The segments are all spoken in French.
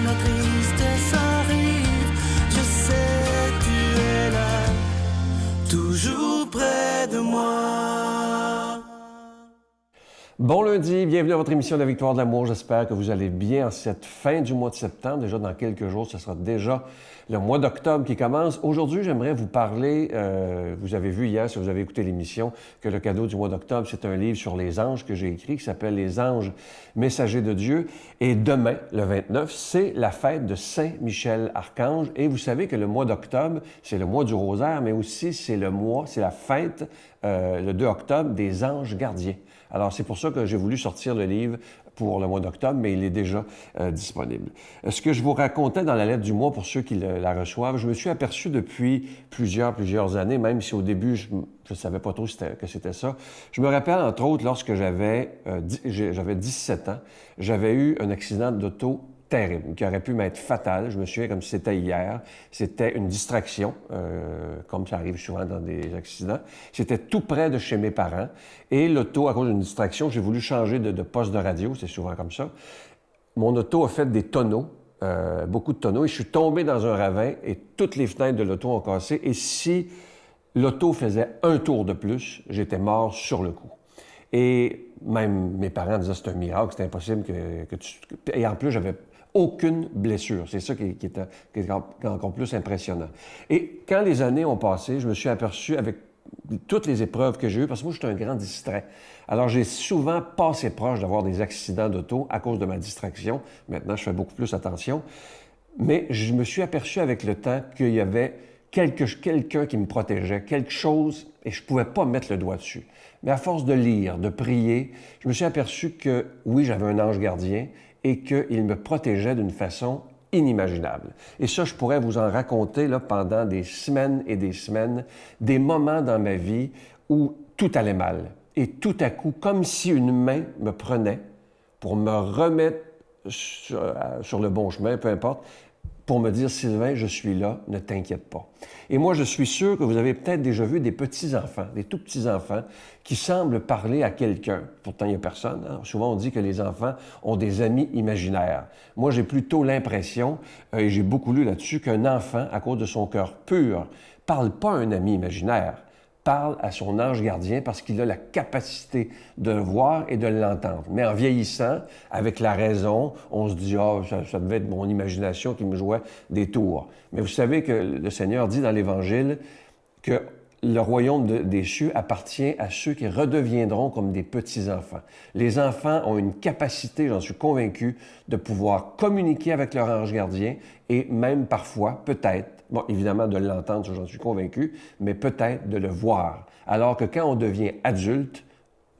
la tristesse arrive, je sais tu es là, toujours près de moi. Bon lundi, bienvenue à votre émission de la Victoire de l'amour. J'espère que vous allez bien en cette fin du mois de septembre. Déjà dans quelques jours, ce sera déjà le mois d'octobre qui commence. Aujourd'hui, j'aimerais vous parler, vous avez vu hier, si vous avez écouté l'émission, que le cadeau du mois d'octobre, c'est un livre sur les anges que j'ai écrit qui s'appelle « Les anges messagers de Dieu ». Et demain, le 29, c'est la fête de Saint-Michel-Archange. Et vous savez que le mois d'octobre, c'est le mois du rosaire, mais aussi c'est la fête, le 2 octobre, des anges gardiens. Alors, c'est pour ça que j'ai voulu sortir le livre pour le mois d'octobre, mais il est déjà disponible. Ce que je vous racontais dans la lettre du mois, pour ceux qui la reçoivent, je me suis aperçu depuis plusieurs années, même si au début, je ne savais pas trop que c'était ça. Je me rappelle, entre autres, lorsque j'avais 17 ans, j'avais eu un accident d'auto terrible, qui aurait pu m'être fatal. Je me souviens comme si c'était hier. C'était une distraction, comme ça arrive souvent dans des accidents. C'était tout près de chez mes parents. Et l'auto, à cause d'une distraction, j'ai voulu changer de poste de radio. C'est souvent comme ça. Mon auto a fait des tonneaux, beaucoup de tonneaux, et je suis tombé dans un ravin et toutes les fenêtres de l'auto ont cassé. Et si l'auto faisait un tour de plus, j'étais mort sur le coup. Et même mes parents disaient que c'était un miracle, c'était impossible que tu... Et en plus, j'avais aucune blessure. C'est ça qui est encore plus impressionnant. Et quand les années ont passé, je me suis aperçu avec toutes les épreuves que j'ai eues, parce que moi, je suis un grand distrait. Alors, j'ai souvent passé proche d'avoir des accidents d'auto à cause de ma distraction. Maintenant, je fais beaucoup plus attention. Mais je me suis aperçu avec le temps qu'il y avait quelqu'un qui me protégeait, quelque chose, et je ne pouvais pas mettre le doigt dessus. Mais à force de lire, de prier, je me suis aperçu que, oui, j'avais un ange gardien et qu'il me protégeait d'une façon inimaginable. Et ça, je pourrais vous en raconter là, pendant des semaines et des semaines, des moments dans ma vie où tout allait mal. Et tout à coup, comme si une main me prenait pour me remettre sur le bon chemin, peu importe, pour me dire « Sylvain, je suis là, ne t'inquiète pas ». Et moi, je suis sûr que vous avez peut-être déjà vu des petits-enfants, des tout petits-enfants, qui semblent parler à quelqu'un. Pourtant, il n'y a personne. Hein? Souvent, on dit que les enfants ont des amis imaginaires. Moi, j'ai plutôt l'impression, et j'ai beaucoup lu là-dessus, qu'un enfant, à cause de son cœur pur, parle pas à un ami imaginaire, parle à son ange gardien parce qu'il a la capacité de le voir et de l'entendre. Mais en vieillissant, avec la raison, on se dit « Ah, ça devait être mon imagination qui me jouait des tours ». Mais vous savez que le Seigneur dit dans l'Évangile que le royaume des cieux appartient à ceux qui redeviendront comme des petits-enfants. Les enfants ont une capacité, j'en suis convaincu, de pouvoir communiquer avec leur ange gardien et même parfois, peut-être, bon, évidemment de l'entendre, j'en suis convaincu, mais peut-être de le voir. Alors que quand on devient adulte,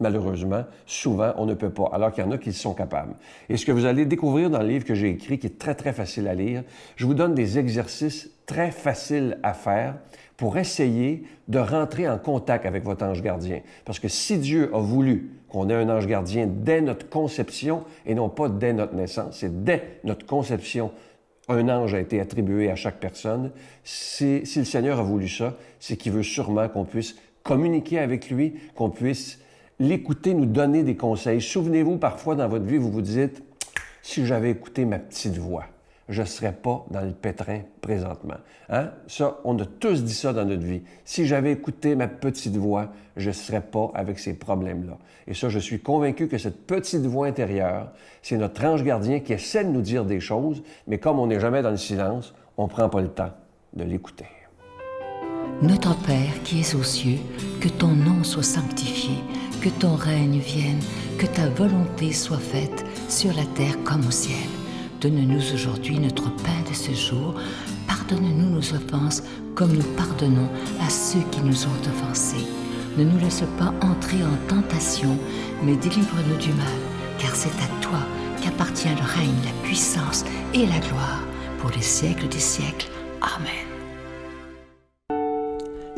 malheureusement, souvent, on ne peut pas, alors qu'il y en a qui sont capables. Et ce que vous allez découvrir dans le livre que j'ai écrit, qui est très, très facile à lire, je vous donne des exercices très faciles à faire pour essayer de rentrer en contact avec votre ange gardien. Parce que si Dieu a voulu qu'on ait un ange gardien dès notre conception, et non pas dès notre naissance, c'est dès notre conception, un ange a été attribué à chaque personne. Si le Seigneur a voulu ça, c'est qu'il veut sûrement qu'on puisse communiquer avec lui, qu'on puisse l'écouter, nous donner des conseils. Souvenez-vous, parfois dans votre vie, vous vous dites « Si j'avais écouté ma petite voix, je ne serais pas dans le pétrin présentement. » Hein? Ça, on a tous dit ça dans notre vie. Si j'avais écouté ma petite voix, je ne serais pas avec ces problèmes-là. Et ça, je suis convaincu que cette petite voix intérieure, c'est notre ange gardien qui essaie de nous dire des choses, mais comme on n'est jamais dans le silence, on ne prend pas le temps de l'écouter. Notre Père qui es aux cieux, que ton nom soit sanctifié, que ton règne vienne, que ta volonté soit faite sur la terre comme au ciel. Donne-nous aujourd'hui notre pain de ce jour. Pardonne-nous nos offenses comme nous pardonnons à ceux qui nous ont offensés. Ne nous laisse pas entrer en tentation, mais délivre-nous du mal, car c'est à toi qu'appartient le règne, la puissance et la gloire pour les siècles des siècles. Amen.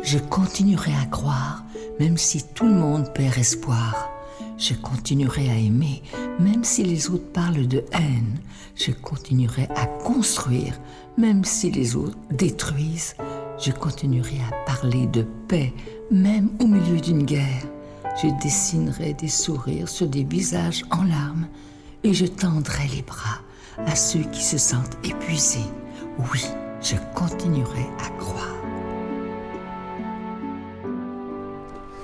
Je continuerai à croire, même si tout le monde perd espoir. Je continuerai à aimer, même si les autres parlent de haine. Je continuerai à construire, même si les autres détruisent. Je continuerai à parler de paix, même au milieu d'une guerre. Je dessinerai des sourires sur des visages en larmes et je tendrai les bras à ceux qui se sentent épuisés. Oui, je continuerai à croire.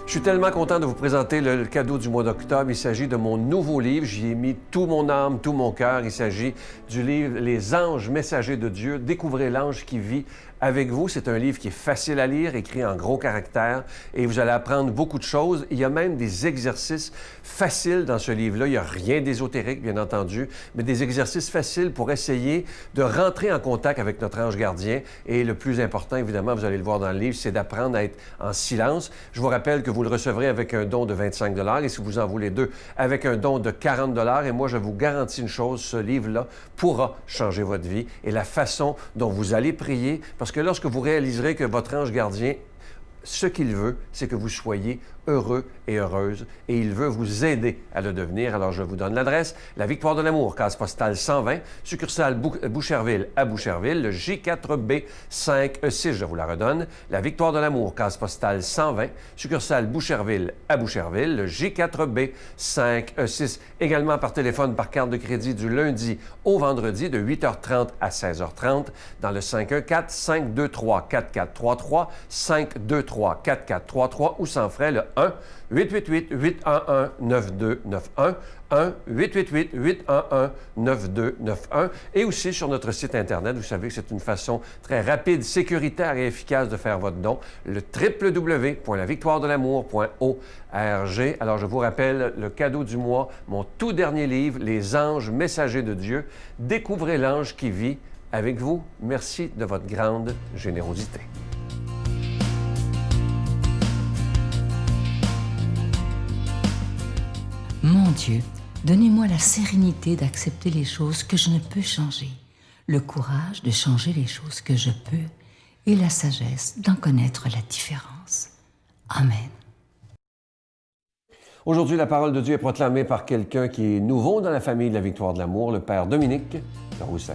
Je suis tellement content de vous présenter le cadeau du mois d'octobre. Il s'agit de mon nouveau livre. J'y ai mis tout mon âme, tout mon cœur. Il s'agit du livre « Les anges messagers de Dieu ». Découvrez l'ange qui vit avec vous. C'est un livre qui est facile à lire, écrit en gros caractères, et vous allez apprendre beaucoup de choses. Il y a même des exercices faciles dans ce livre-là. Il n'y a rien d'ésotérique, bien entendu, mais des exercices faciles pour essayer de rentrer en contact avec notre ange gardien. Et le plus important, évidemment, vous allez le voir dans le livre, c'est d'apprendre à être en silence. Je vous rappelle que vous le recevrez avec un don de 25 $ et si vous en voulez deux, avec un don de 40 $. Et moi, je vous garantis une chose, ce livre-là pourra changer votre vie et la façon dont vous allez prier, parce que lorsque vous réaliserez que votre ange gardien, ce qu'il veut, c'est que vous soyez heureux et heureuse, et il veut vous aider à le devenir. Alors, je vous donne l'adresse, La Victoire de l'amour, case postale 120, succursale Boucherville à Boucherville, le J4B 5E6, je vous la redonne. La Victoire de l'amour, case postale 120, succursale Boucherville à Boucherville, le J4B 5E6. Également par téléphone, par carte de crédit du lundi au vendredi de 8h30 à 16h30 dans le 514-523-4433, 523-4433 ou sans frais le 1-888-811-9291, 1-888-811-9291. Et aussi sur notre site Internet, vous savez que c'est une façon très rapide, sécuritaire et efficace de faire votre don, le www.lavictoiredelamour.org. Alors, je vous rappelle le cadeau du mois, mon tout dernier livre, Les anges messagers de Dieu. Découvrez l'ange qui vit avec vous. Merci de votre grande générosité. Mon Dieu, donnez-moi la sérénité d'accepter les choses que je ne peux changer, le courage de changer les choses que je peux et la sagesse d'en connaître la différence. Amen. Aujourd'hui, la parole de Dieu est proclamée par quelqu'un qui est nouveau dans la famille de la Victoire de l'amour, le Père Dominique de Roussès.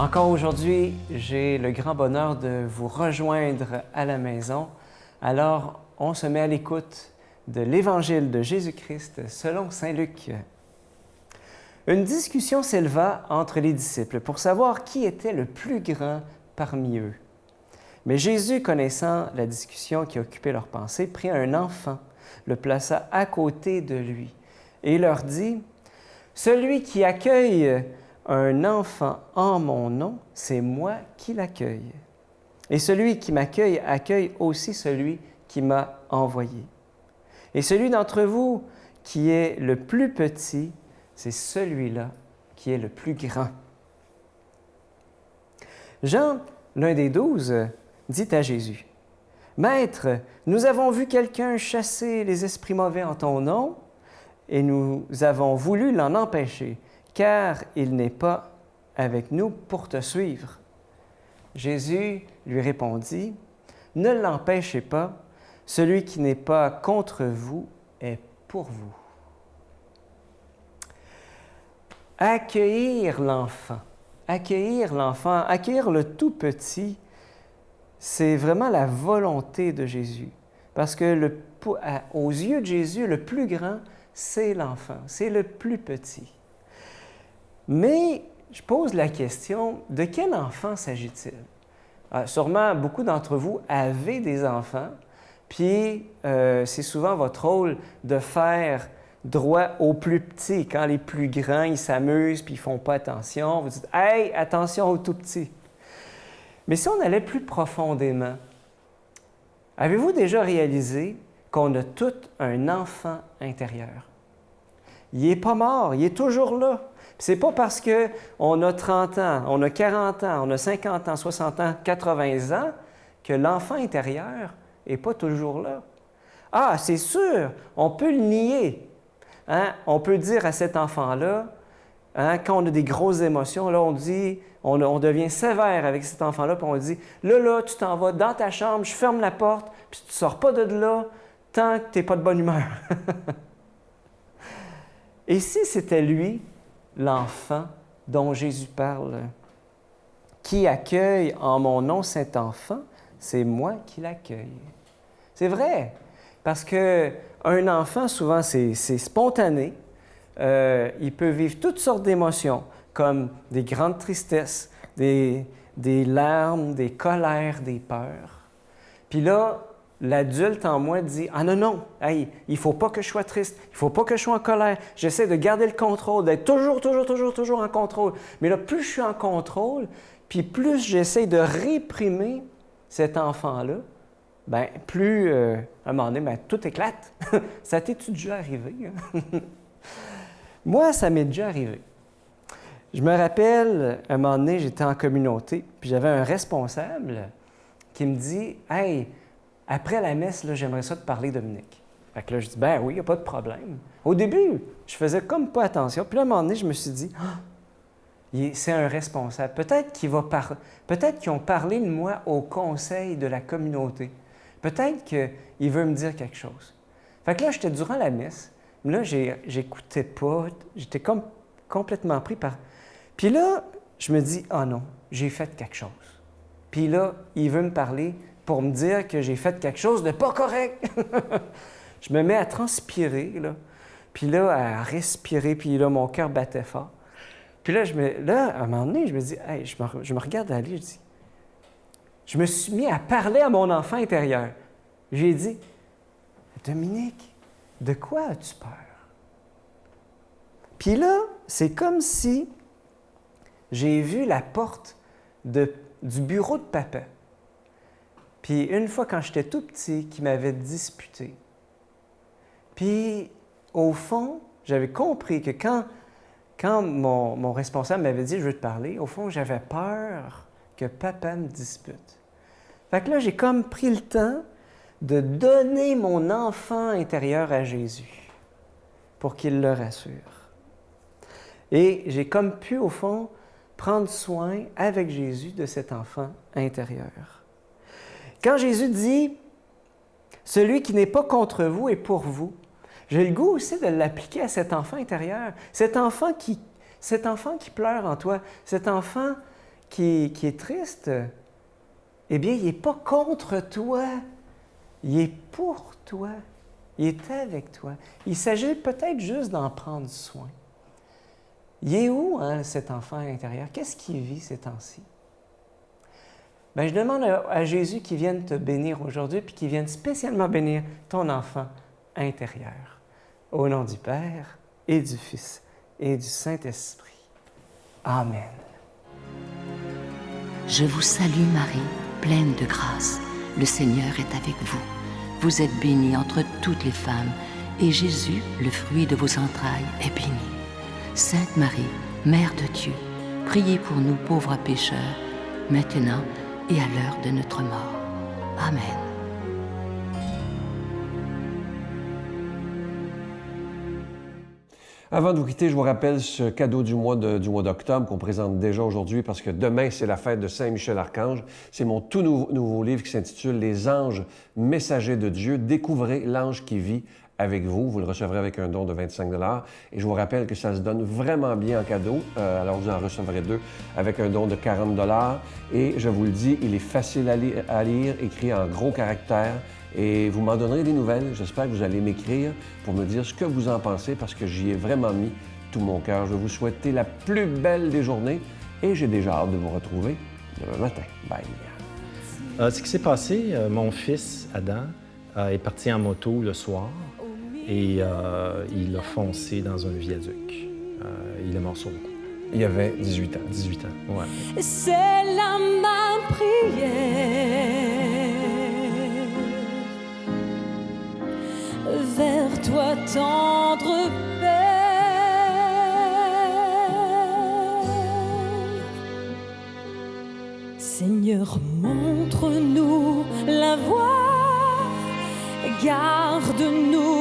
Encore aujourd'hui, j'ai le grand bonheur de vous rejoindre à la maison. Alors, on se met à l'écoute de l'Évangile de Jésus-Christ selon saint Luc. Une discussion s'éleva entre les disciples pour savoir qui était le plus grand parmi eux. Mais Jésus, connaissant la discussion qui occupait leurs pensées, prit un enfant, le plaça à côté de lui et leur dit « Celui qui accueille un enfant en mon nom, c'est moi qui l'accueille. Et celui qui m'accueille accueille aussi celui qui m'a envoyé. Et celui d'entre vous qui est le plus petit, c'est celui-là qui est le plus grand. » Jean, l'un des 12, dit à Jésus, « Maître, nous avons vu quelqu'un chasser les esprits mauvais en ton nom, et nous avons voulu l'en empêcher, car il n'est pas avec nous pour te suivre. » Jésus lui répondit, « Ne l'empêchez pas, celui qui n'est pas contre vous est pour vous. » Accueillir l'enfant, accueillir le tout petit, c'est vraiment la volonté de Jésus. Parce que aux yeux de Jésus, le plus grand, c'est l'enfant, c'est le plus petit. Mais je pose la question, de quel enfant s'agit-il? Sûrement, beaucoup d'entre vous avez des enfants, puis c'est souvent votre rôle de faire droit aux plus petits. Quand les plus grands, ils s'amusent puis ils ne font pas attention, vous dites « Hey, attention aux tout petits! » Mais si on allait plus profondément, avez-vous déjà réalisé qu'on a tous un enfant intérieur? Il n'est pas mort, il est toujours là. Ce n'est pas parce qu'on a 30 ans, on a 40 ans, on a 50 ans, 60 ans, 80 ans, que l'enfant intérieur n'est pas toujours là. Ah, c'est sûr, on peut le nier. Hein? On peut dire à cet enfant-là, hein, quand on a des grosses émotions, là, on devient sévère avec cet enfant-là, puis on dit, là, tu t'en vas dans ta chambre, je ferme la porte, puis tu ne sors pas de là tant que tu n'es pas de bonne humeur. Et si c'était lui, l'enfant dont Jésus parle, qui accueille en mon nom cet enfant, c'est moi qui l'accueille. C'est vrai, Parce qu'un enfant, souvent, c'est spontané. Il peut vivre toutes sortes d'émotions, comme des grandes tristesses, des larmes, des colères, des peurs. Puis là, l'adulte en moi dit « Ah non, non, hey, il ne faut pas que je sois triste, il ne faut pas que je sois en colère. J'essaie de garder le contrôle, d'être toujours en contrôle. Mais là, plus je suis en contrôle, puis plus j'essaie de réprimer cet enfant-là, bien, plus, à un moment donné, bien, tout éclate. Ça t'est-tu déjà arrivé? Hein? Moi, ça m'est déjà arrivé. Je me rappelle, à un moment donné, j'étais en communauté, puis j'avais un responsable qui me dit « Hey, après la messe, là, j'aimerais ça te parler, Dominique. » Fait que là, je dis « Ben oui, il n'y a pas de problème. » Au début, je faisais comme pas attention. Puis là, à un moment donné, je me suis dit « C'est un responsable. Peut-être qu'ils ont parlé de moi au conseil de la communauté. Peut-être qu'il veut me dire quelque chose. » Fait que là, j'étais durant la messe. Là, j'écoutais pas. J'étais comme complètement pris par... Puis là, je me dis « Ah non, j'ai fait quelque chose. » Puis là, il veut me parler pour me dire que j'ai fait quelque chose de pas correct. Je me mets à transpirer, là. Puis là, à respirer, puis là, mon cœur battait fort. Puis là, à un moment donné, je me dis, hey, je me regarde aller, je dis, je me suis mis à parler à mon enfant intérieur. J'ai dit, Dominique, de quoi as-tu peur? Puis là, c'est comme si j'ai vu la porte du bureau de papa. Puis une fois, quand j'étais tout petit, qui m'avait disputé. Puis, au fond, j'avais compris que quand mon responsable m'avait dit « je veux te parler », au fond, j'avais peur que papa me dispute. Fait que là, j'ai comme pris le temps de donner mon enfant intérieur à Jésus pour qu'il le rassure. Et j'ai comme pu, au fond, prendre soin avec Jésus de cet enfant intérieur. Quand Jésus dit « celui qui n'est pas contre vous est pour vous », j'ai le goût aussi de l'appliquer à cet enfant intérieur, cet enfant qui pleure en toi, cet enfant qui est triste. Eh bien, il n'est pas contre toi, il est pour toi, il est avec toi. Il s'agit peut-être juste d'en prendre soin. Il est où, hein, cet enfant intérieur? Qu'est-ce qu'il vit ces temps-ci? Bien, je demande à Jésus qu'il vienne te bénir aujourd'hui, puis qu'il vienne spécialement bénir ton enfant intérieur. Au nom du Père, et du Fils, et du Saint-Esprit. Amen. Je vous salue Marie, pleine de grâce. Le Seigneur est avec vous. Vous êtes bénie entre toutes les femmes, et Jésus, le fruit de vos entrailles, est béni. Sainte Marie, Mère de Dieu, priez pour nous pauvres pécheurs, maintenant et à l'heure de notre mort. Amen. Avant de vous quitter, je vous rappelle ce cadeau du mois d'octobre qu'on présente déjà aujourd'hui parce que demain, c'est la fête de Saint-Michel-Archange. C'est mon tout nouveau livre qui s'intitule « Les anges messagers de Dieu. Découvrez l'ange qui vit avec vous ». Vous le recevrez avec un don de 25 $. Et je vous rappelle que ça se donne vraiment bien en cadeau. Alors, vous en recevrez 2 avec un don de 40 $. Et je vous le dis, il est facile à lire, écrit en gros caractères. Et vous m'en donnerez des nouvelles. J'espère que vous allez m'écrire pour me dire ce que vous en pensez parce que j'y ai vraiment mis tout mon cœur. Je vais vous souhaiter la plus belle des journées et j'ai déjà hâte de vous retrouver demain matin. Bye! Ce qui s'est passé, mon fils Adam est parti en moto le soir et il a foncé dans un viaduc. Il est mort sur le coup. Il avait 18 ans. 18 ans, ouais. C'est là ma prière. Vers toi, tendre Père. Seigneur, montre-nous la voie, garde-nous